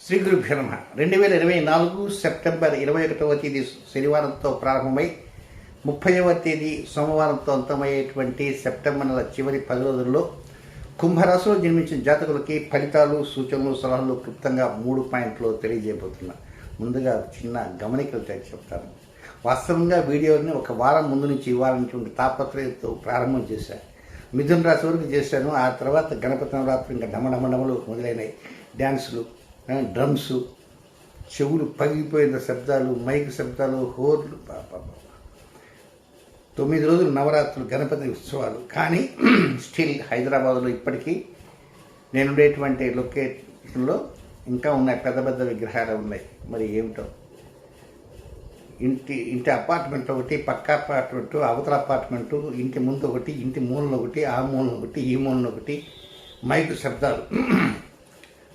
శ్రీ గురుభ్యో నమః. 2024 సెప్టెంబర్ 21వ తేదీ శనివారంతో ప్రారంభమై 30వ తేదీ సోమవారంతో అంతమయ్యేటువంటి సెప్టెంబర్ నెల చివరి 10 రోజుల్లో కుంభరాశిలో జన్మించిన జాతకులకి ఫలితాలు, సూచనలు, సలహాలు క్లుప్తంగా 3 పాయింట్లు తెలియజేయబోతున్నా. ముందుగా చిన్న గమనికలు చెప్తాను. వాస్తవంగా వీడియోని ఒక వారం ముందు నుంచి ఇవ్వాలనేటువంటి తాపత్రయంతో ప్రారంభం చేశాను. మిథున రాశి వరకు చేశాను. ఆ తర్వాత గణపతి నవరాత్రి ఇంకా డమడమడమలు మొదలైనవి, డ్యాన్సులు, డ్రమ్స్, చెవులు పగిలిపోయిన శబ్దాలు, మైక్ శబ్దాలు, హోర్లు, 9 రోజులు నవరాత్రులు, గణపతి ఉత్సవాలు. కానీ స్టిల్ హైదరాబాద్లో ఇప్పటికీ నేను ఉండేటువంటి లొకేషన్లో ఇంకా ఉన్నాయి, పెద్ద పెద్ద విగ్రహాలు ఉన్నాయి. మరి ఏమిటో ఇంటి అపార్ట్మెంట్ ఒకటి, పక్క అపార్ట్మెంటు, అవతల అపార్ట్మెంటు, ఇంటి ముందు ఒకటి, ఇంటి మూలన ఒకటి, ఆ మూలన ఒకటి, ఈ మూలన ఒకటి, మైక్ శబ్దాలు.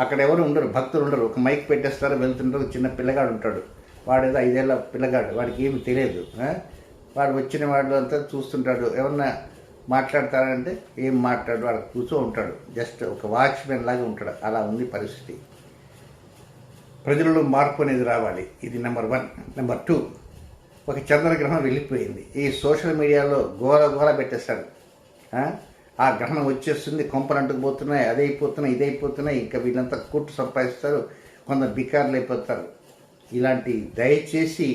అక్కడ ఎవరు ఉండరు, భక్తులు ఉండరు. ఒక మైక్ పెట్టేస్తారు, వెళ్తుంటారు. చిన్న పిల్లగాడు ఉంటాడు, వాడేదో 5 ఏళ్ళ పిల్లగాడు, వాడికి ఏమి తెలియదు. వాడు వచ్చిన వాడు అంతా చూస్తుంటాడు. ఎవరన్నా మాట్లాడతారంటే ఏం మాట్లాడు, వాడు కూర్చో ఉంటాడు. జస్ట్ ఒక వాచ్మెన్ లాగా ఉంటాడు. అలా ఉంది పరిస్థితి. ప్రజలలో మార్పు అనేది రావాలి. ఇది నెంబర్ 1. నెంబర్ 2, ఒక చంద్రగ్రహణం వెళ్ళిపోయింది. ఈ సోషల్ మీడియాలో గోల పెట్టేస్తాడు. ఆ గ్రహణం వచ్చేస్తుంది, కొంపలు అంటుకుపోతున్నాయి, అదైపోతున్నాయి, ఇదైపోతున్నాయి. ఇంకా వీళ్ళంతా కూట్టు సంపాదిస్తారు, కొందరు బికార్లు అయిపోతారు. ఇలాంటి దయచేసి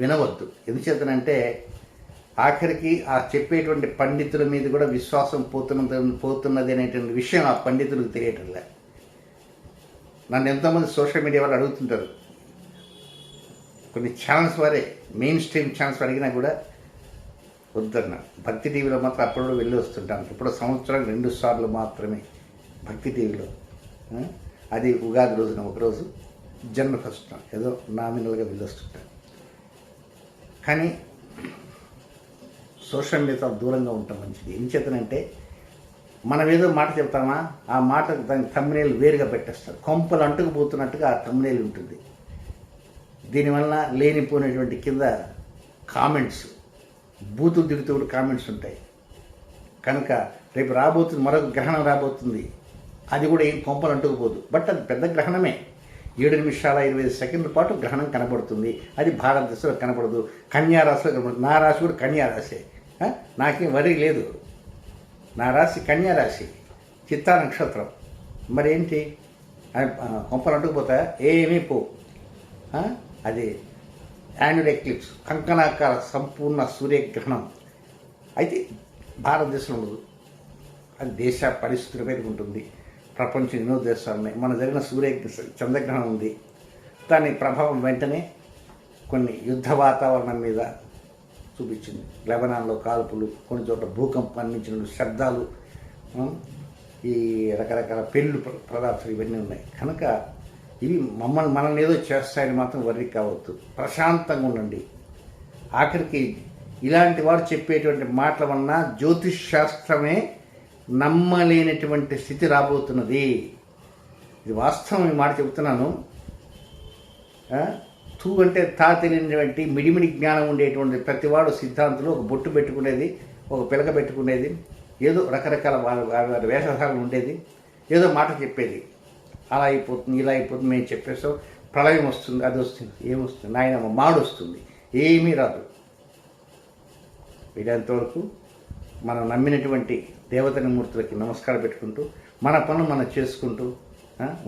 వినవద్దు. ఎందుచేతనంటే ఆఖరికి ఆ చెప్పేటువంటి పండితుల మీద కూడా విశ్వాసం పోతున్నది అనేటువంటి విషయం ఆ పండితులకు తెలియటంలే. నన్ను ఎంతోమంది సోషల్ మీడియా వాళ్ళు అడుగుతుంటారు. కొన్ని ఛానల్స్ వారే, మెయిన్ స్ట్రీమ్ ఛానల్స్ అడిగినా కూడా వద్దన్నా. భక్తి టీవీలో మాత్రం అప్పుడు వెళ్ళి వస్తుంటాను. ఇప్పుడు సంవత్సరానికి 2 సార్లు మాత్రమే భక్తి టీవీలో. అది ఉగాది రోజున ఒకరోజు, జనవరి 1st ఏదో నామినల్గా వెళ్ళి వస్తుంటాను. కానీ సోషల్ మీడియా దూరంగా ఉంటాం మంచిది. ఏం చేతనంటే మనం ఏదో మాట చెప్తామా, ఆ మాట దాని థంబ్నెయిల్ వేరుగా పెట్టేస్తారు. కొంపలు అంటుకుపోతున్నట్టుగా ఆ థంబ్నెయిల్ ఉంటుంది. దీనివల్ల లేనిపోయినటువంటి కింద కామెంట్స్, బూతులు తిరుగుతూ కామెంట్స్ ఉంటాయి. కనుక రేపు రాబోతుంది, మరొక గ్రహణం రాబోతుంది. అది కూడా ఏం కొంపలు అంటుకుపోదు. బట్ అది పెద్ద గ్రహణమే. 7 నిమిషాల 25 సెకండ్ల పాటు గ్రహణం కనబడుతుంది. అది భారతదేశంలో కనబడదు, కన్యారాశిలో కనబడుతుంది. నా రాశి కూడా కన్యారాశి. నాకేం వరి లేదు. నా రాశి కన్యారాశి, చిత్తా నక్షత్రం. మరేంటి కొంపలు అంటుకుపోతాయా? ఏమీ పో. అది యాన్యువల్ ఎక్లిప్స్, కంకణాకార సంపూర్ణ సూర్యగ్రహణం. అయితే భారతదేశంలో ఉండదు. అది దేశ పరిస్థితుల మీద ఉంటుంది. ప్రపంచం ఎన్నో దేశాలు ఉన్నాయి. మన జరిగిన చంద్రగ్రహణం ఉంది. దాని ప్రభావం వెంటనే కొన్ని యుద్ధ వాతావరణం మీద చూపించింది. లెబనాన్లో కాల్పులు, కొన్ని చోట్ల భూకంపం అందించిన శబ్దాలు, ఈ రకరకాల పెళ్ళు పదార్థాలు ఇవన్నీ ఉన్నాయి. కనుక ఇవి మనల్ని ఏదో చేస్తాయని మాత్రం వర్రీ కావద్దు. ప్రశాంతంగా ఉండండి. ఆఖరికి ఇలాంటి వారు చెప్పేటువంటి మాటల వలన జ్యోతిష్ శాస్త్రమే నమ్మలేనటువంటి స్థితి రాబోతున్నది. ఇది వాస్తవం. ఈ మాట చెబుతున్నాను. తూ అంటే తా తెలియనటువంటి మిడిమిడి జ్ఞానం ఉండేటువంటి ప్రతివాడు సిద్ధాంతులు ఒక బొట్టు పెట్టుకునేది, ఒక పిలక పెట్టుకునేది, ఏదో రకరకాల వారి వేషధారణ ఉండేది, ఏదో మాట చెప్పేది. అలా అయిపోతుంది, ఇలా అయిపోతుంది, మేము చెప్పేస్తాం. ప్రళయం వస్తుంది, అది వస్తుంది, ఏమొస్తుంది, నాయనమ్మ మాడు వస్తుంది, ఏమీ రాదు. వీలైనంతవరకు మనం నమ్మినటువంటి దేవతని మూర్తులకి నమస్కారం పెట్టుకుంటూ మన పనులు మనం చేసుకుంటూ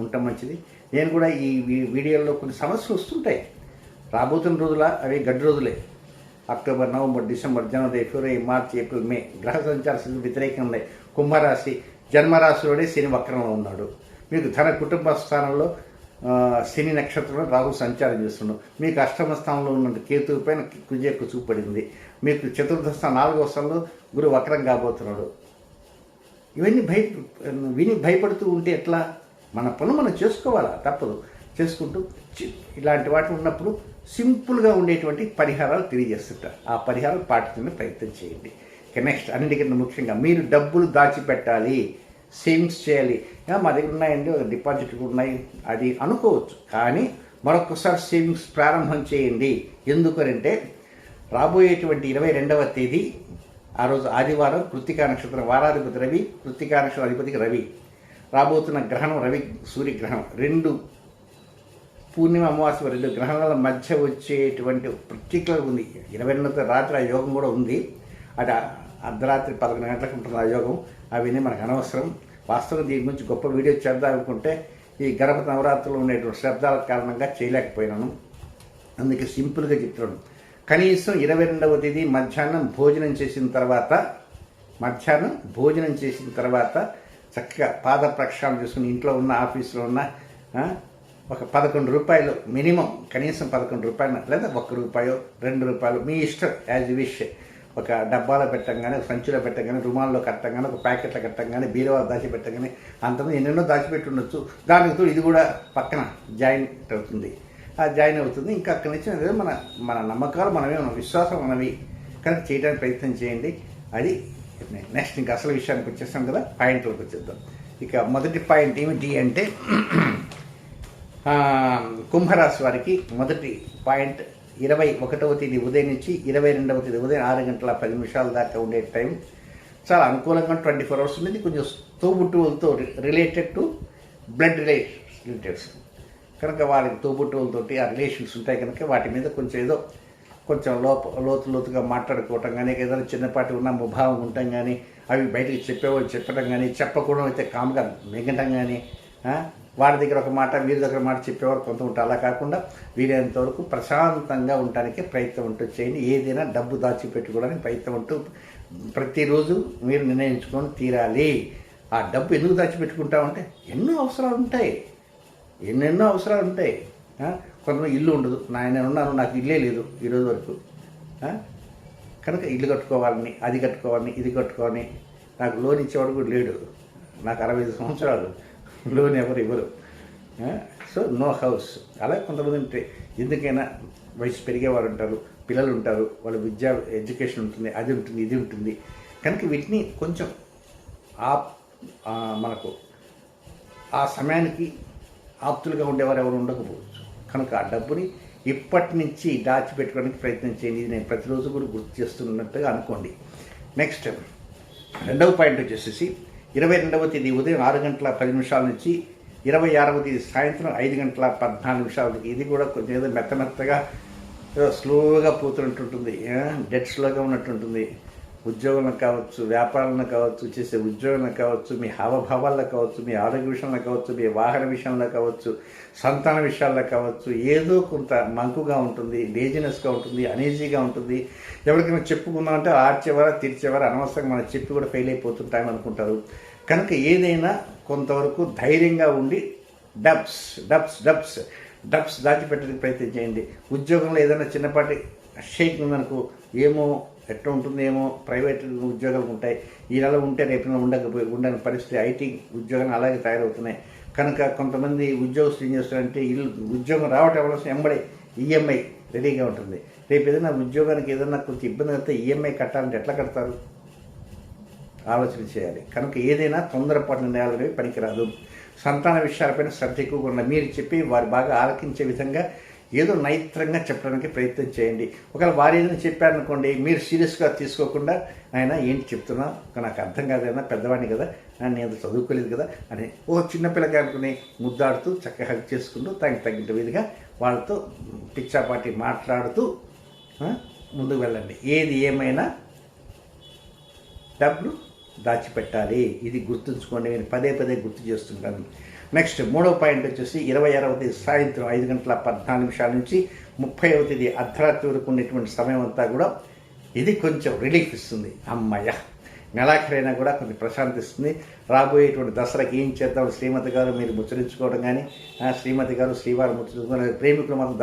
ఉంటాం మంచిది. నేను కూడా ఈ వీడియోలో కొన్ని సమస్యలు వస్తుంటాయి. రాబోతున్న రోజుల అవి గడ్డి రోజులే. అక్టోబర్, నవంబర్, డిసెంబర్, జనవరి, ఫిబ్రవరి, మార్చి, ఏప్రిల్, మే గ్రహ సంచార స్థితులు వ్యతిరేకంగా ఉన్నాయి. కుంభరాశి జన్మరాశిలోనే శని వక్రంలో ఉన్నాడు. మీకు ధన కుటుంబ స్థానంలో శని నక్షత్రంలో రాహు సంచారం చేస్తున్నాడు. మీకు అష్టమ స్థానంలో ఉన్న కేతువు పైన కుజ యొక్క చూపడింది. మీకు చతుర్థ స్థానం 4వ స్థానంలో గురు వక్రం కాబోతున్నాడు. ఇవన్నీ విని భయపడుతూ ఉంటే ఎట్లా? మన పనులు మనం చేసుకోవాలా, తప్పదు. చేసుకుంటూ ఇలాంటి వాటి ఉన్నప్పుడు సింపుల్గా ఉండేటువంటి పరిహారాలు తెలియజేస్తుంటారు. ఆ పరిహారాలు పాటించడానికి ప్రయత్నం చేయండి. నెక్స్ట్, అన్నిటికన్నా ముఖ్యంగా మీరు డబ్బులు దాచిపెట్టాలి, సేవింగ్స్ చేయాలి. మా దగ్గర ఉన్నాయండి, ఒక డిపాజిట్ ఉన్నాయి, అది అనుకోవచ్చు. కానీ మరొకసారి సేవింగ్స్ ప్రారంభం చేయండి. ఎందుకంటే రాబోయేటువంటి 22వ తేదీ, ఆ రోజు ఆదివారం, కృత్తికా నక్షత్రం, వారాధిపతి రవి, కృత్తికా నక్షత్రం అధిపతికి రవి. రాబోతున్న గ్రహణం రవి సూర్యగ్రహణం. 2 పూర్ణిమ అమావాస్య 2 గ్రహణాల మధ్య వచ్చేటువంటి పర్టికులర్ ఉంది. 22వ రాత్రి ఆ యోగం కూడా ఉంది. అది అర్ధరాత్రి 11 గంటలకు ఉంటుంది ఆ యోగం. అవన్నీ మనకు అనవసరం. వాస్తవం దీని గురించి గొప్ప వీడియో చేద్దాం అనుకుంటే ఈ గణపతి నవరాత్రులు ఉండేటువంటి శబ్దాల కారణంగా చేయలేకపోయినాను. అందుకే సింపుల్గా చెప్తున్నాను. కనీసం 22వ తేదీ మధ్యాహ్నం భోజనం చేసిన తర్వాత చక్కగా పాద ప్రక్షాళన చేసుకుని ఇంట్లో ఉన్న ఆఫీసులో ఉన్న ఒక 11 రూపాయలు మినిమం, కనీసం 11 రూపాయలు లేదా ₹1 ₹2 మీ ఇష్టం, యాజ్ యూ విష్. ఒక డబ్బాలో పెట్టంగానే, సంచిలో పెట్టంగానే, రుమాల్లో కట్టంగానే, ఒక ప్యాకెట్లో కట్టంగానే, బీరువా దాచిపెట్టంగానే, అంతమంది ఎన్నెన్నో దాచిపెట్టి ఉండొచ్చు. దానికి ఇది కూడా పక్కన జాయిన్ అవుతుంది. ఇంకా అక్కడి నుంచి మన నమ్మకాలు మనమే, మన విశ్వాసం మనవి కనుక చేయడానికి ప్రయత్నం చేయండి. అది నెక్స్ట్ ఇంకా అసలు విషయానికి వచ్చేస్తాం కదా, పాయింట్లోకి వచ్చేద్దాం. ఇక మొదటి పాయింట్ ఏమిటి అంటే కుంభరాశి వారికి మొదటి పాయింట్ 21వ తేదీ ఉదయం నుంచి 22వ తేదీ ఉదయం 6:10 దాకా ఉండే టైం చాలా అనుకూలంగా 24 అవర్స్ ఉండేది. కొంచెం తోబుట్టువులతో రిలేటెడ్ టు బ్లడ్ రిలేటెడ్స్ కనుక వాళ్ళకి తోబుట్టువులతోటి ఆ రిలేషన్స్ ఉంటాయి కనుక వాటి మీద కొంచెం లోతుగా మాట్లాడుకోవటం కానీ, ఏదైనా చిన్నపాటి ఉన్న ముభావం ఉండటం కానీ, అవి బయటకు చెప్పడం కానీ, చెప్పకూడదు అయితే కామ్గా మిగటం కానీ, వాడి దగ్గర ఒక మాట వీరి దగ్గర మాట చెప్పేవారు కొంత ఉంటారు. అలా కాకుండా వీలైనంత వరకు ప్రశాంతంగా ఉండటానికి ప్రయత్నం చేయండి. ఏదైనా డబ్బు దాచిపెట్టుకోవడానికి ప్రయత్నం ప్రతిరోజు మీరు నిర్ణయించుకొని తీరాలి. ఆ డబ్బు ఎందుకు దాచిపెట్టుకుంటామంటే ఎన్నెన్నో అవసరాలు ఉంటాయి. కొంతమంది ఇల్లు ఉండదు. నేను ఉన్నాను, నాకు ఇల్లే లేదు ఈరోజు వరకు. కనుక ఇల్లు కట్టుకోవాలని, అది కట్టుకోవాలని, ఇది కట్టుకోవాలని, నాకు లోన్ ఇచ్చేవాడు కూడా లేడు. నాకు 65 సంవత్సరాలు, లోన్ ఎవరు ఇవ్వరు. So no house. అలా కొంతమంది ఉంటాయి. ఎందుకైనా వయసు పెరిగేవారు ఉంటారు, పిల్లలు ఉంటారు, వాళ్ళ ఎడ్యుకేషన్ ఉంటుంది, అది ఉంటుంది, ఇది ఉంటుంది. కనుక వీటిని కొంచెం మనకు ఆ సమయానికి ఆప్తులుగా ఉండేవారు ఎవరు ఉండకపోవచ్చు. కనుక ఆ డబ్బుని ఇప్పటి నుంచి దాచిపెట్టుకోవడానికి ప్రయత్నం చేయండి. ఇది నేను ప్రతిరోజు కూడా గుర్తు చేస్తున్నట్టుగా అనుకోండి. నెక్స్ట్ రెండవ పాయింట్ వచ్చేసి 22వ తేదీ ఉదయం 6:10 నుంచి 26వ తేదీ సాయంత్రం 5:14 ఇది కూడా కొంచెం ఏదో మెత్తగా ఏదో స్లోగా పోతున్నట్టుంటుంది, డెడ్ స్లోగా ఉన్నట్టుంటుంది. ఉద్యోగంలో కావచ్చు, వ్యాపారంలో కావచ్చు, చేసే ఉద్యోగంలో కావచ్చు, మీ హావభావాల్లో కావచ్చు, మీ ఆరోగ్య విషయంలో కావచ్చు, మీ వాహన విషయంలో కావచ్చు, సంతాన విషయాల్లో కావచ్చు, ఏదో కొంత మంకుగా ఉంటుంది, లేజినెస్గా ఉంటుంది, అనీజీగా ఉంటుంది. ఎవరికైనా చెప్పుకుందామంటే ఆర్చేవారా తీర్చేవారా అనవసరంగా మనం చెప్పి కూడా ఫెయిల్ అయిపోతుంటామని అనుకుంటారు. కనుక ఏదైనా కొంతవరకు ధైర్యంగా ఉండి డబ్స్ దాచిపెట్టడానికి ప్రయత్నం చేయండి. ఉద్యోగంలో ఏదైనా చిన్నపాటి షేక్ ఉందనుకో, ఏమో ఎట్లా ఉంటుందేమో, ప్రైవేట్ ఉద్యోగాలు ఉంటాయి, ఈ నెల ఉంటే రేపు ఉండని పరిస్థితి. ఐటీ ఉద్యోగాలు అలాగే తయారవుతున్నాయి. కనుక కొంతమంది ఉద్యోగస్తులు ఏం చేస్తారంటే ఉద్యోగం రావటం వల్ల ఎంబడే ఈఎంఐ రెడీగా ఉంటుంది. రేపు ఏదైనా ఉద్యోగానికి ఏదైనా కొంచెం ఇబ్బంది అయితే ఈఎంఐ కట్టాలంటే ఎట్లా కడతారు? ఆలోచన చేయాలి. కనుక ఏదైనా తొందరపాటు నిర్ణయాలు పనికిరాదు. సంతాన విషయాలపైన శ్రద్ధ ఎక్కువగా ఉండాలి. మీరు చెప్పి వారు బాగా ఆలకించే విధంగా ఏదో నైత్రంగా చెప్పడానికి ప్రయత్నం చేయండి. ఒకవేళ వారు ఏదైనా చెప్పారనుకోండి, మీరు సీరియస్గా తీసుకోకుండా ఆయన ఏంటి చెప్తున్నా, నాకు అర్థం కాదు కదా, పెద్దవాడిని కదా, నేను చదువుకోలేదు కదా అని చిన్నపిల్లగా అనుకుని ముద్దాడుతూ చక్కగా హెల్ప్ చేసుకుంటూ తగ్గిన విధిగా వాళ్ళతో పిచ్చాపాటి మాట్లాడుతూ ముందుకు వెళ్ళండి. ఏది ఏమైనా డబ్బులు దాచిపెట్టాలి. ఇది గుర్తుంచుకోండి. నేను పదే గుర్తు చేస్తుంటాను. నెక్స్ట్ మూడవ పాయింట్ వచ్చేసి 26వ తేదీ సాయంత్రం 5:14 నుంచి 30వ తేదీ అర్ధరాత్రి వరకు ఉండేటువంటి సమయం అంతా కూడా ఇది కొంచెం రిలీఫ్ ఇస్తుంది. అమ్మయ్య, నెలాఖరైనా కూడా కొంచెం ప్రశాంతి ఇస్తుంది. రాబోయేటువంటి దసరాకి ఏం చేద్దాం, శ్రీమతి గారు మీరు ముచ్చరించుకోవడం కానీ, శ్రీమతి గారు శ్రీవారు ముచ్చరించుకోవడం, ప్రేమికులు మాత్రం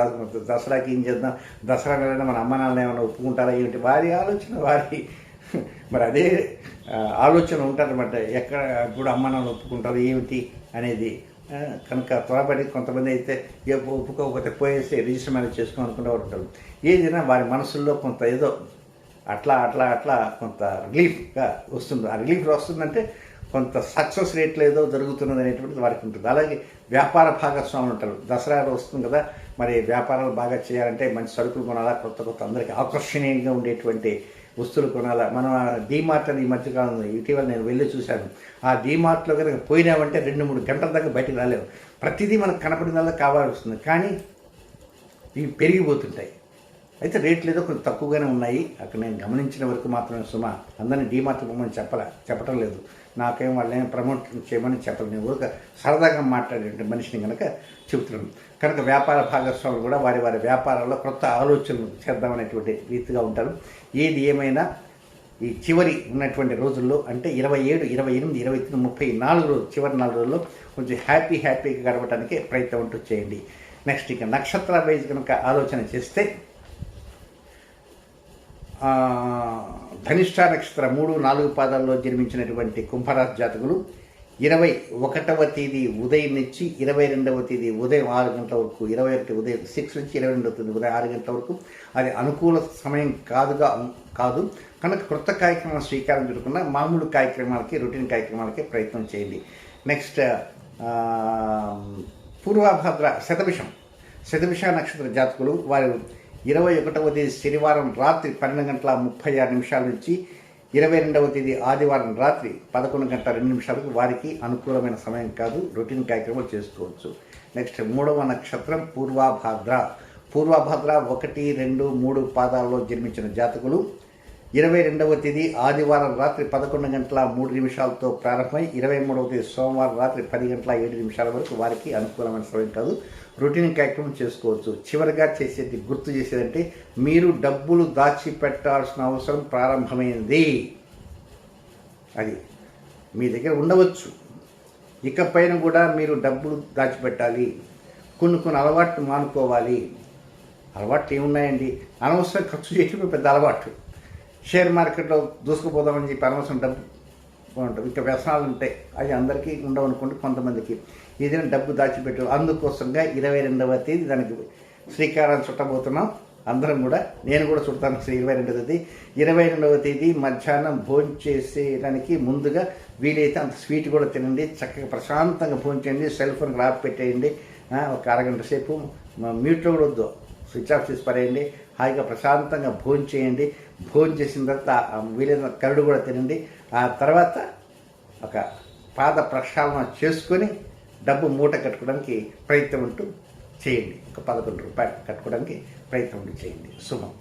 దసరాకి ఏం చేద్దాం, దసరా నెలైనా మన అమ్మ నాన్న ఏమైనా ఒప్పుకుంటారా ఏమిటి, వారి ఆలోచన వారి మరి అదే ఆలోచన ఉంటారన్నమాట. ఎక్కడ కూడా అమ్మ నాన్న ఒప్పుకుంటారు ఏమిటి అనేది. కనుక త్వరపడి కొంతమంది అయితే ఒప్పుకోకపోతే పోయేసి రిజిస్టర్ మ్యారేజ్ చేసుకోవాలనుకునే వారు ఉంటారు. ఏదైనా వారి మనసుల్లో కొంత ఏదో అట్లా కొంత రిలీఫ్గా వస్తుంది. ఆ రిలీఫ్ వస్తుందంటే కొంత సక్సెస్ రేట్లు ఏదో జరుగుతున్నది అనేటువంటిది వారికి ఉంటుంది. అలాగే వ్యాపార భాగస్వాములు ఉంటారు. దసరా వస్తుంది కదా, మరి వ్యాపారాలు బాగా చేయాలంటే మంచి సరుకులు కొనాలా, కొత్త అందరికీ ఆకర్షణీయంగా ఉండేటువంటి వస్తువులు కొనాలా. మనం డీమార్ట్ అని ఈ మధ్యకాలంలో ఇటీవల నేను వెళ్ళి చూశాను. ఆ డీమార్ట్లో కనుక పోయినామంటే 2-3 గంటల దాకా బయటకు రాలేము. ప్రతిదీ మనకు కనపడినల్లా కావాల్సి వస్తుంది, కానీ ఇవి పెరిగిపోతుంటాయి. అయితే రేట్లు ఏదో కొంచెం తక్కువగానే ఉన్నాయి అక్కడ నేను గమనించిన వరకు మాత్రమే సుమా. అందరినీ డీమార్ట్ పోమని చెప్పటం లేదు, నాకేం వాళ్ళేం ప్రమోట్ చేయమని చెప్పలేదు. నేను ఊరిక సరదాగా మాట్లాడే మనిషిని కనుక చెబుతున్నాను. కనుక వ్యాపార భాగస్వాములు కూడా వారి వారి వ్యాపారాల్లో కొత్త ఆలోచనలు చేద్దామనేటువంటి రీతిగా ఉంటారు. ఏది ఏమైనా ఈ చివరి ఉన్నటువంటి రోజుల్లో అంటే 27, 28, 29, 34 రోజులు, చివరి 4 రోజుల్లో కొంచెం హ్యాపీగా గడపడానికి ప్రయత్నం ఉంటూ చేయండి. నెక్స్ట్ ఇక నక్షత్ర వైజ్ కనుక ఆలోచన చేస్తే ధనిష్ఠ నక్షత్ర 3, 4 పాదాల్లో జన్మించినటువంటి కుంభరాశి జాతకులు 21వ తేదీ ఉదయం నుంచి 22వ తేదీ ఉదయం 6 గంటల వరకు, 21 ఉదయం 6 నుంచి 22వ తేదీ ఉదయం 6 గంటల వరకు అది అనుకూల సమయం కాదు. కనుక కొత్త కార్యక్రమాలు శ్రీకారం చుట్టుకున్న మామూలు కార్యక్రమాలకి, రొటీన్ కార్యక్రమాలకి ప్రయత్నం చేయండి. నెక్స్ట్ పూర్వభద్ర శతభిష నక్షత్ర జాతకులు వారు 21వ తేదీ శనివారం రాత్రి 12:36 నుంచి 22వ తేదీ ఆదివారం రాత్రి 11:02 వారికి అనుకూలమైన సమయం కాదు, రొటీన్ కార్యక్రమాలు చేసుకోవచ్చు. నెక్స్ట్ 3వ నక్షత్రం పూర్వభద్ర 1, 2, 3 పాదాల్లో జన్మించిన జాతకులు 22వ తేదీ ఆదివారం రాత్రి 11:03 ప్రారంభమై 23వ తేదీ సోమవారం రాత్రి 10:07 వరకు వారికి అనుకూలమైన సమయం కాదు, రొటీన్ కార్యక్రమం చేసుకోవచ్చు. చివరిగా గుర్తు చేసేదంటే మీరు డబ్బులు దాచిపెట్టాల్సిన అవసరం ప్రారంభమైంది. అది మీ దగ్గర ఉండవచ్చు, ఇకపైన కూడా మీరు డబ్బులు దాచిపెట్టాలి. కొన్ని అలవాట్లు మానుకోవాలి. అలవాట్లు ఏమున్నాయండి? అనవసరం ఖర్చు చేయడం పెద్ద అలవాటు. షేర్ మార్కెట్లో దూసుకుపోదామని చెప్పి అనవసరం డబ్బు ఉంటుంది. ఇంకా వ్యసనాలు ఉంటాయి, అవి అందరికీ ఉండవు అనుకోండి, కొంతమందికి. ఏదైనా డబ్బు దాచిపెట్టాలి. అందుకోసంగా 22వ తేదీ దానికి శ్రీకారం చుట్టబోతున్నాం అందరం కూడా. నేను కూడా చుడతాను 22వ తేదీ. 22వ తేదీ మధ్యాహ్నం భోజనం చేసేదానికి ముందుగా వీలైతే అంత స్వీట్ కూడా తినండి. చక్కగా ప్రశాంతంగా భోజనం చేయండి. సెల్ ఫోన్ ఆఫ్ పెట్టేయండి. ఒక అరగంట సేపు మ్యూట్లో కూడా వద్దు, స్విచ్ ఆఫ్ చేసి పడేయండి. హాయిగా ప్రశాంతంగా భోజనం చేయండి. భోజనం చేసిన తర్వాత వీలైన కరుడు కూడా తినండి. ఆ తర్వాత ఒక పాద ప్రక్షాళన చేసుకొని డబ్బు మూట కట్టుకోవడానికి ప్రయత్నం ఉంటూ చేయండి. ఒక 11 రూపాయలు కట్టుకోవడానికి ప్రయత్నం ఉంటూ చేయండి. శుభం.